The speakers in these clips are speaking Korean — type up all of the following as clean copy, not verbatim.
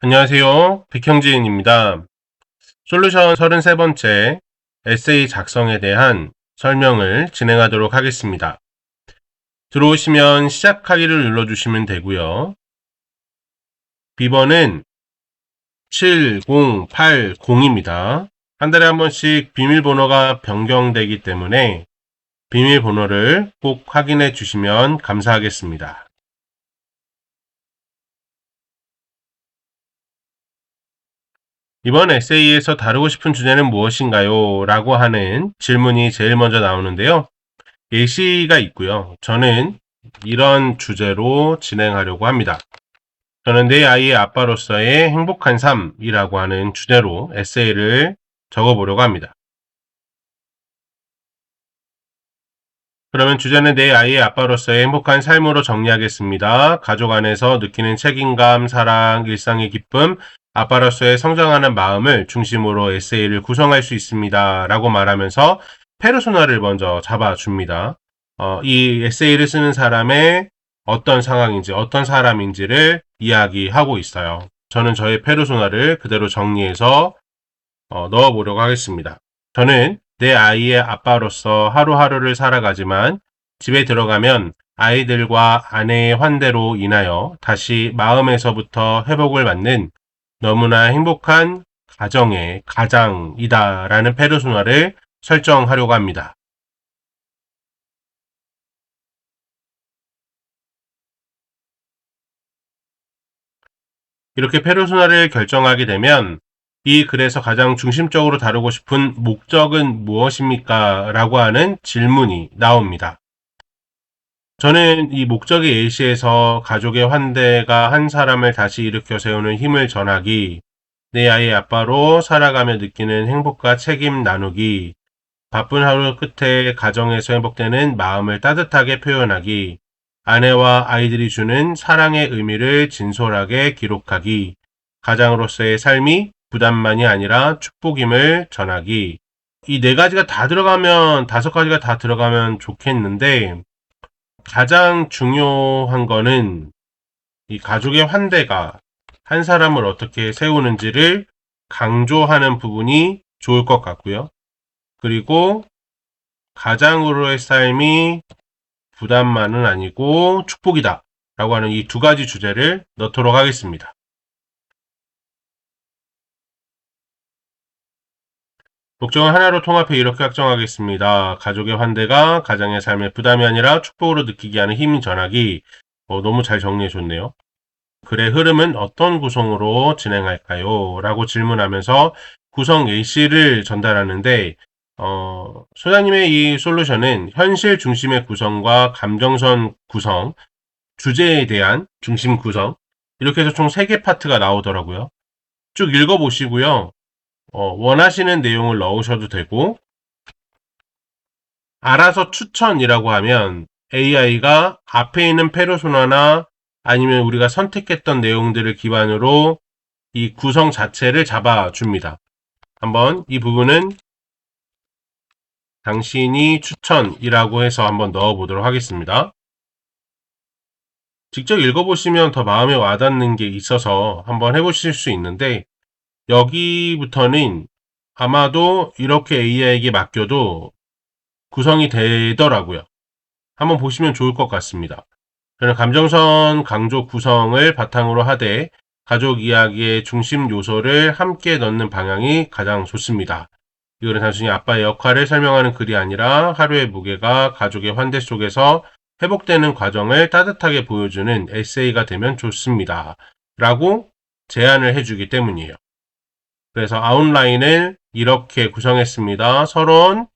안녕하세요. 백형진입니다. 솔루션 33번째 에세이 작성에 대한 설명을 진행하도록 하겠습니다. 들어오시면 시작하기를 눌러주시면 되고요. 비번은 7080입니다. 한 달에 한 번씩 비밀번호가 변경되기 때문에 비밀번호를 꼭 확인해 주시면 감사하겠습니다. 이번 에세이에서 다루고 싶은 주제는 무엇인가요? 라고 하는 질문이 제일 먼저 나오는데요. 예시가 있고요. 저는 이런 주제로 진행하려고 합니다. 저는 내 아이의 아빠로서의 행복한 삶이라고 하는 주제로 에세이를 적어보려고 합니다. 그러면 주제는 내 아이의 아빠로서의 행복한 삶으로 정리하겠습니다. 가족 안에서 느끼는 책임감, 사랑, 일상의 기쁨, 아빠로서의 성장하는 마음을 중심으로 에세이를 구성할 수 있습니다. 라고 말하면서 페르소나를 먼저 잡아줍니다. 이 에세이를 쓰는 사람의 어떤 상황인지, 어떤 사람인지를 이야기하고 있어요. 저는 저의 페르소나를 그대로 정리해서 넣어보려고 하겠습니다. 저는 내 아이의 아빠로서 하루하루를 살아가지만 집에 들어가면 아이들과 아내의 환대로 인하여 다시 마음에서부터 회복을 받는 너무나 행복한 가정의 가장이다라는 페르소나를 설정하려고 합니다. 이렇게 페르소나를 결정하게 되면 이 글에서 가장 중심적으로 다루고 싶은 목적은 무엇입니까? 라고 하는 질문이 나옵니다. 저는 이 목적의 예시에서 가족의 환대가 한 사람을 다시 일으켜 세우는 힘을 전하기, 내 아이의 아빠로 살아가며 느끼는 행복과 책임 나누기, 바쁜 하루 끝에 가정에서 회복되는 마음을 따뜻하게 표현하기, 아내와 아이들이 주는 사랑의 의미를 진솔하게 기록하기, 가장으로서의 삶이 부담만이 아니라 축복임을 전하기. 이 네 가지가 다 들어가면, 다섯 가지가 다 들어가면 좋겠는데, 가장 중요한 거는 이 가족의 환대가 한 사람을 어떻게 세우는지를 강조하는 부분이 좋을 것 같고요. 그리고 가장으로의 삶이 부담만은 아니고 축복이다 라고 하는 이 두 가지 주제를 넣도록 하겠습니다. 목적은 하나로 통합해 이렇게 확정하겠습니다. 가족의 환대가 가장의 삶의 부담이 아니라 축복으로 느끼게 하는 힘이 전하기. 너무 잘 정리해 줬네요. 글의 흐름은 어떤 구성으로 진행할까요? 라고 질문하면서 구성 예시를 전달하는데 소장님의 이 솔루션은 현실 중심의 구성과 감정선 구성, 주제에 대한 중심 구성 이렇게 해서 총 3개 파트가 나오더라고요. 쭉 읽어보시고요. 원하시는 내용을 넣으셔도 되고 알아서 추천이라고 하면 AI가 앞에 있는 페르소나나 아니면 우리가 선택했던 내용들을 기반으로 이 구성 자체를 잡아줍니다. 한번 이 부분은 당신이 추천이라고 해서 한번 넣어보도록 하겠습니다. 직접 읽어보시면 더 마음에 와닿는 게 있어서 한번 해보실 수 있는데 여기부터는 아마도 이렇게 AI에게 맡겨도 구성이 되더라고요. 한번 보시면 좋을 것 같습니다. 저는 감정선 강조 구성을 바탕으로 하되 가족 이야기의 중심 요소를 함께 넣는 방향이 가장 좋습니다. 이거는 단순히 아빠의 역할을 설명하는 글이 아니라 하루의 무게가 가족의 환대 속에서 회복되는 과정을 따뜻하게 보여주는 에세이가 되면 좋습니다. 라고 제안을 해주기 때문이에요. 그래서 아웃라인을 이렇게 구성했습니다. 서론,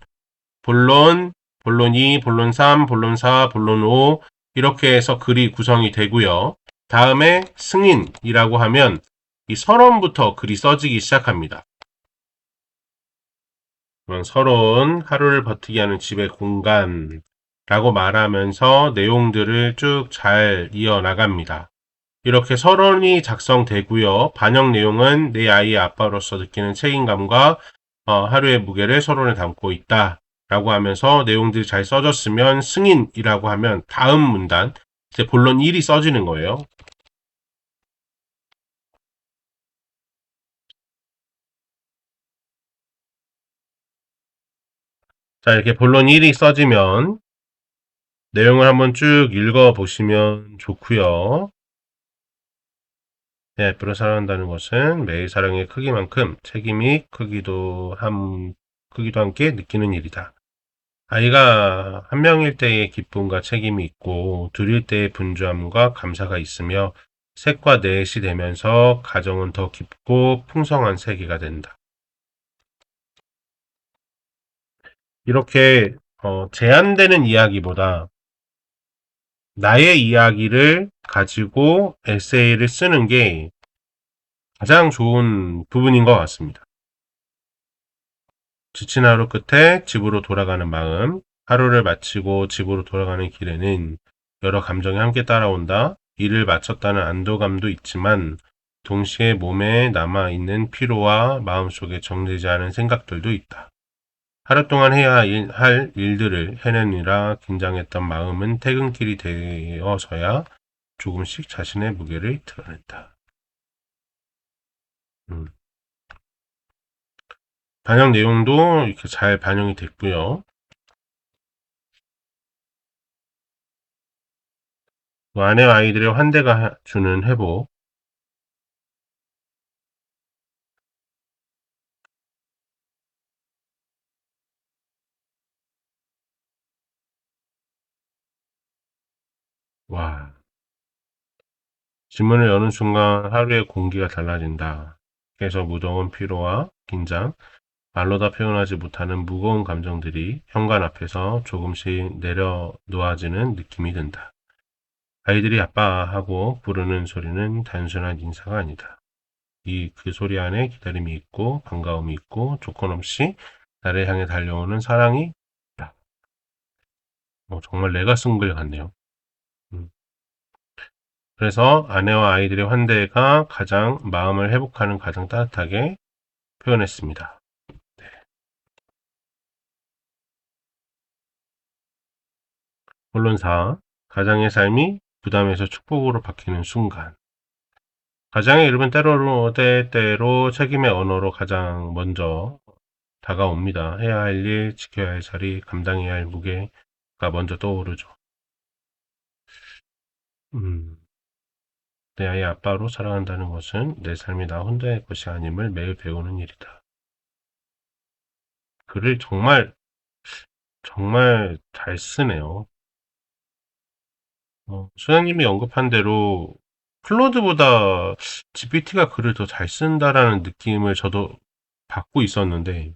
본론, 본론 2, 본론 3, 본론 4, 본론 5 이렇게 해서 글이 구성이 되고요. 다음에 승인이라고 하면 이 서론부터 글이 써지기 시작합니다. 서론, 하루를 버티게 하는 집의 공간 라고 말하면서 내용들을 쭉 잘 이어나갑니다. 이렇게 서론이 작성되고요. 반영 내용은 내 아이의 아빠로서 느끼는 책임감과 하루의 무게를 서론에 담고 있다 라고 하면서 내용들이 잘 써졌으면 승인이라고 하면 다음 문단 이제 본론 1이 써지는 거예요. 자, 이렇게 본론 1이 써지면 내용을 한번 쭉 읽어보시면 좋고요. 내 아이를 사랑한다는 것은 매일 사랑의 크기만큼 책임이 크기도 함께 느끼는 일이다. 아이가 한 명일 때의 기쁨과 책임이 있고 둘일 때의 분주함과 감사가 있으며 셋과 넷이 되면서 가정은 더 깊고 풍성한 세계가 된다. 이렇게 제한되는 이야기보다 나의 이야기를 가지고 에세이를 쓰는 게 가장 좋은 부분인 것 같습니다. 지친 하루 끝에 집으로 돌아가는 마음, 하루를 마치고 집으로 돌아가는 길에는 여러 감정이 함께 따라온다. 일을 마쳤다는 안도감도 있지만 동시에 몸에 남아있는 피로와 마음속에 정리되지 않은 생각들도 있다. 하루 동안 해야 할 일들을 해내느라 긴장했던 마음은 퇴근길이 되어서야 조금씩 자신의 무게를 드러낸다. 반영 내용도 이렇게 잘 반영이 됐고요. 아내와 아이들의 환대가 주는 회복. 와. 지문을 여는 순간 하루의 공기가 달라진다. 그래서 무더운 피로와 긴장, 말로 다 표현하지 못하는 무거운 감정들이 현관 앞에서 조금씩 내려놓아지는 느낌이 든다. 아이들이 아빠 하고 부르는 소리는 단순한 인사가 아니다. 그 소리 안에 기다림이 있고 반가움이 있고 조건 없이 나를 향해 달려오는 사랑이 있다. 정말 내가 쓴 글 같네요. 그래서 아내와 아이들의 환대가 가장 마음을 회복하는 가장 따뜻하게 표현했습니다. 본론 4. 가장의 삶이 부담에서 축복으로 바뀌는 순간. 가장의 이름은 때때로 책임의 언어로 가장 먼저 다가옵니다. 해야 할 일, 지켜야 할 자리, 감당해야 할 무게가 먼저 떠오르죠. 내 아이의 아빠로 살아간다는 것은 내 삶이 나 혼자의 것이 아님을 매일 배우는 일이다. 글을 정말 잘 쓰네요. 수장님이 언급한 대로 클로드보다 GPT가 글을 더 잘 쓴다라는 느낌을 저도 받고 있었는데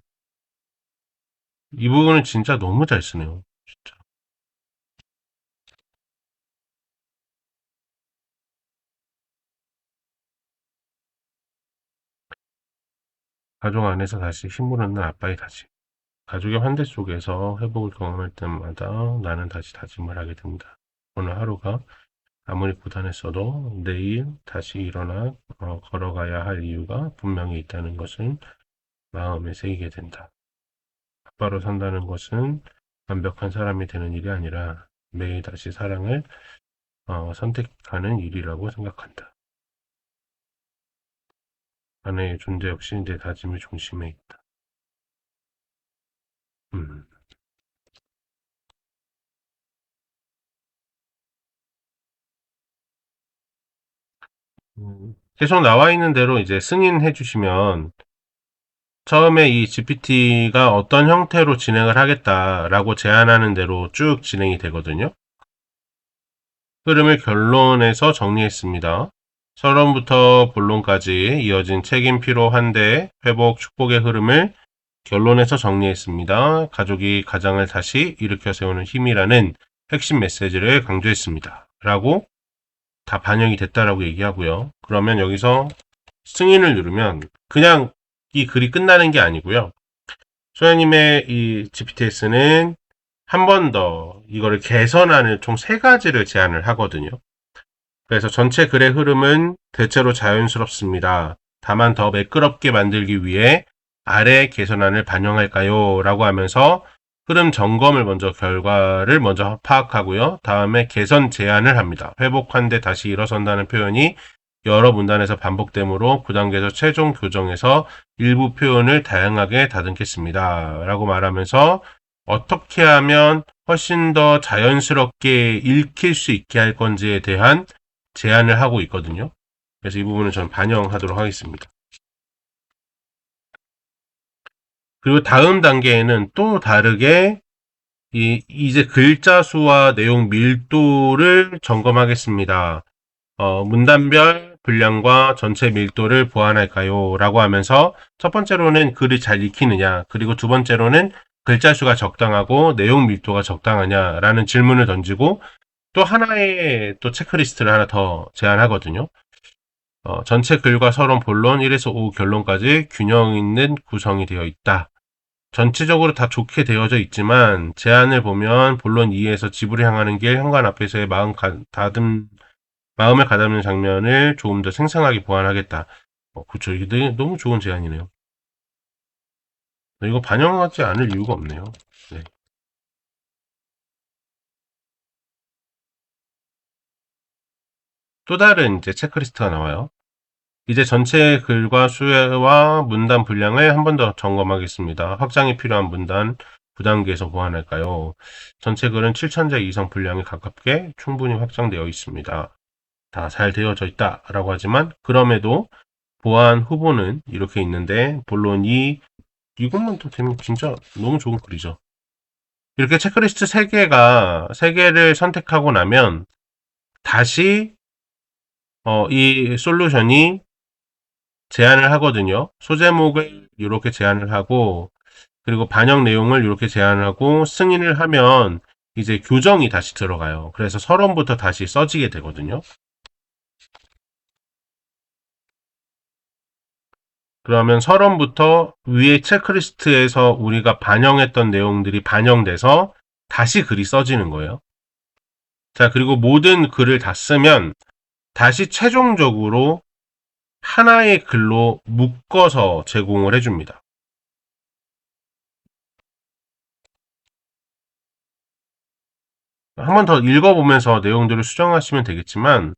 이 부분은 진짜 너무 잘 쓰네요. 진짜. 가족 안에서 다시 힘을 얻는 아빠의 다짐. 가족의 환대 속에서 회복을 경험할 때마다 나는 다시 다짐을 하게 됩니다. 오늘 하루가 아무리 고단했어도 내일 다시 일어나 걸어가야 할 이유가 분명히 있다는 것을 마음에 새기게 된다. 아빠로 산다는 것은 완벽한 사람이 되는 일이 아니라 매일 다시 사랑을 선택하는 일이라고 생각한다. 아내의 존재 역시 내 다짐의 중심에 있다. 음. 계속 나와 있는 대로 이제 승인해 주시면 처음에 이 GPT가 어떤 형태로 진행을 하겠다라고 제안하는 대로 쭉 진행이 되거든요. 흐름을 결론에서 정리했습니다. 서론부터 본론까지 이어진 책임, 피로, 환대, 회복, 축복의 흐름을 결론에서 정리했습니다. 가족이 가장을 다시 일으켜 세우는 힘이라는 핵심 메시지를 강조했습니다. 라고 다 반영이 됐다라고 얘기하고요. 그러면 여기서 승인을 누르면 그냥 이 글이 끝나는 게 아니고요. 소연님의 이 GPTS는 한 번 더 이거를 개선하는 총 3가지를 제안을 하거든요. 그래서 전체 글의 흐름은 대체로 자연스럽습니다. 다만 더 매끄럽게 만들기 위해 아래 개선안을 반영할까요? 라고 하면서 흐름 점검을 먼저 결과를 먼저 파악하고요. 다음에 개선 제안을 합니다. 회복한데 다시 일어선다는 표현이 여러 문단에서 반복되므로 9단계에서 최종 교정해서 일부 표현을 다양하게 다듬겠습니다. 라고 말하면서 어떻게 하면 훨씬 더 자연스럽게 읽힐 수 있게 할 건지에 대한 제안을 하고 있거든요. 그래서 이 부분은 전 반영하도록 하겠습니다. 그리고 다음 단계에는 또 다르게 이제 글자 수와 내용 밀도를 점검하겠습니다. 문단별 분량과 전체 밀도를 보완할까요? 라고 하면서 첫 번째로는 글을 잘 익히느냐, 그리고 두 번째로는 글자 수가 적당하고 내용 밀도가 적당하냐라는 질문을 던지고 또 하나의 또 체크리스트를 하나 더 제안하거든요. 전체 글과 서론 본론 1에서 5 결론까지 균형 있는 구성이 되어 있다. 전체적으로 다 좋게 되어져 있지만 제안을 보면 본론 2에서 집으로 향하는 길 현관 앞에서의 마음을 가다듬는 장면을 조금 더 생생하게 보완하겠다. 그쵸. 이게 너무 좋은 제안이네요. 이거 반영하지 않을 이유가 없네요. 네. 또 다른 이제 체크리스트가 나와요. 이제 전체 글과 수혜와 문단 분량을 한 번 더 점검하겠습니다. 확장이 필요한 문단 9단계에서 보완할까요? 전체 글은 7,000자 이상 분량에 가깝게 충분히 확장되어 있습니다. 다 잘 되어져 있다라고 하지만 그럼에도 보안 후보는 이렇게 있는데 본론이 이것만 더 되면 진짜 너무 좋은 글이죠. 이렇게 체크리스트 3개를 선택하고 나면 다시 이 솔루션이 제안을 하거든요. 소제목을 이렇게 제안을 하고 그리고 반영 내용을 이렇게 제안을 하고 승인을 하면 이제 교정이 다시 들어가요. 그래서 서론부터 다시 써지게 되거든요. 그러면 서론부터 위에 체크리스트에서 우리가 반영했던 내용들이 반영돼서 다시 글이 써지는 거예요. 자, 그리고 모든 글을 다 쓰면 다시 최종적으로 하나의 글로 묶어서 제공을 해줍니다. 한 번 더 읽어보면서 내용들을 수정하시면 되겠지만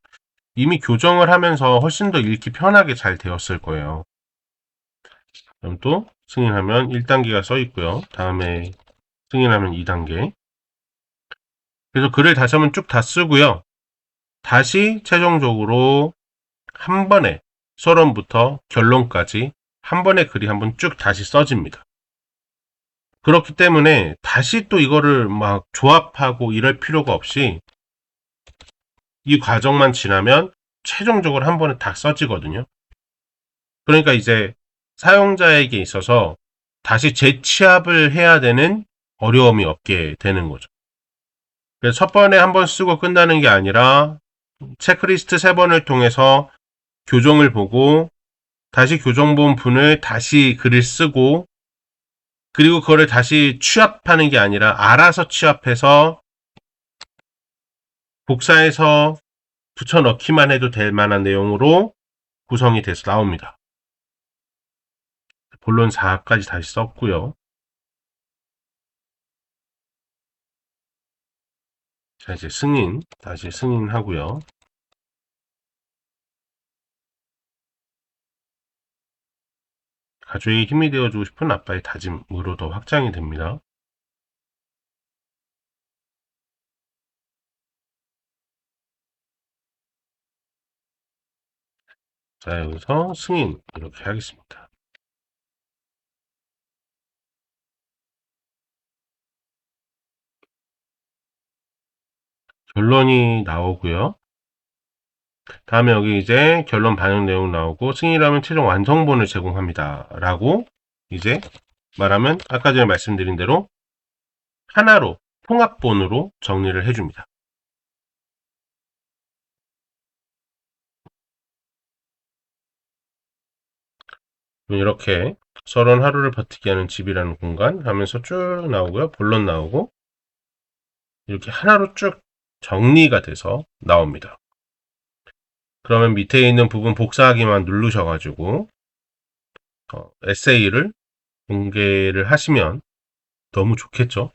이미 교정을 하면서 훨씬 더 읽기 편하게 잘 되었을 거예요. 그럼 또 승인하면 1단계가 써 있고요. 다음에 승인하면 2단계. 그래서 글을 다시 한번 쭉 다 쓰고요. 다시 최종적으로 한 번에 서론부터 결론까지 한 번에 글이 한번 쭉 다시 써집니다. 그렇기 때문에 다시 또 이거를 막 조합하고 이럴 필요가 없이 이 과정만 지나면 최종적으로 한 번에 다 써지거든요. 그러니까 이제 사용자에게 있어서 다시 재취합을 해야 되는 어려움이 없게 되는 거죠. 그래서 첫 번에 한 번 쓰고 끝나는 게 아니라 체크리스트 3번을 통해서 교정을 보고 다시 교정 본 분을 다시 글을 쓰고 그리고 그거를 다시 취합하는 게 아니라 알아서 취합해서 복사해서 붙여넣기만 해도 될 만한 내용으로 구성이 돼서 나옵니다. 본론 4까지 다시 썼고요. 자, 이제 다시 승인하고요. 가족에 힘이 되어주고 싶은 아빠의 다짐으로 더 확장이 됩니다. 자, 여기서 승인 이렇게 하겠습니다. 결론이 나오고요. 다음에 여기 이제 결론 반영 내용 나오고 승인이라면 최종 완성본을 제공합니다. 라고 이제 말하면 아까 전에 말씀드린 대로 하나로 통합본으로 정리를 해줍니다. 이렇게 서론 하루를 버티게 하는 집이라는 공간 하면서 쭉 나오고요. 본론 나오고 이렇게 하나로 쭉 정리가 돼서 나옵니다. 그러면 밑에 있는 부분 복사하기만 누르셔가지고 에세이를 공개를 하시면 너무 좋겠죠.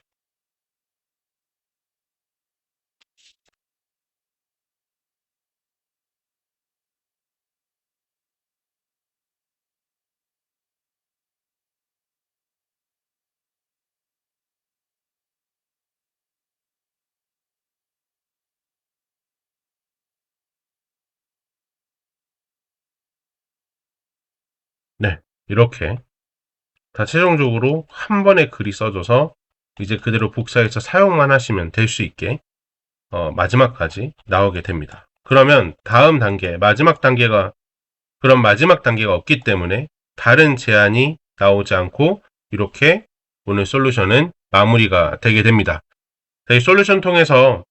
이렇게 다 최종적으로 한 번에 글이 써져서 이제 그대로 복사해서 사용만 하시면 될 수 있게 마지막까지 나오게 됩니다. 그러면 다음 단계, 그런 마지막 단계가 없기 때문에 다른 제안이 나오지 않고 이렇게 오늘 솔루션은 마무리가 되게 됩니다. 이 솔루션 통해서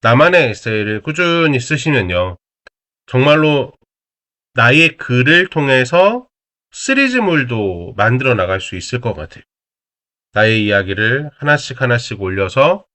나만의 에세이를 꾸준히 쓰시면요. 정말로 나의 글을 통해서 시리즈물도 만들어 나갈 수 있을 것 같아요. 나의 이야기를 하나씩 올려서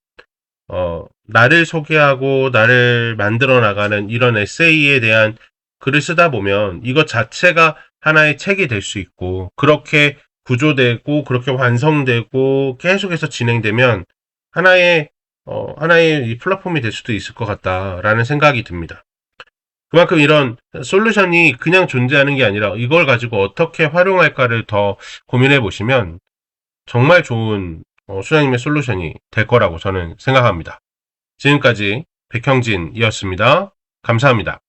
나를 소개하고 나를 만들어 나가는 이런 에세이에 대한 글을 쓰다 보면 이것 자체가 하나의 책이 될 수 있고 그렇게 구조되고 그렇게 완성되고 계속해서 진행되면 하나의 이 플랫폼이 될 수도 있을 것 같다라는 생각이 듭니다. 그만큼 이런 솔루션이 그냥 존재하는 게 아니라 이걸 가지고 어떻게 활용할까를 더 고민해 보시면 정말 좋은 수장님의 솔루션이 될 거라고 저는 생각합니다. 지금까지 백형진이었습니다. 감사합니다.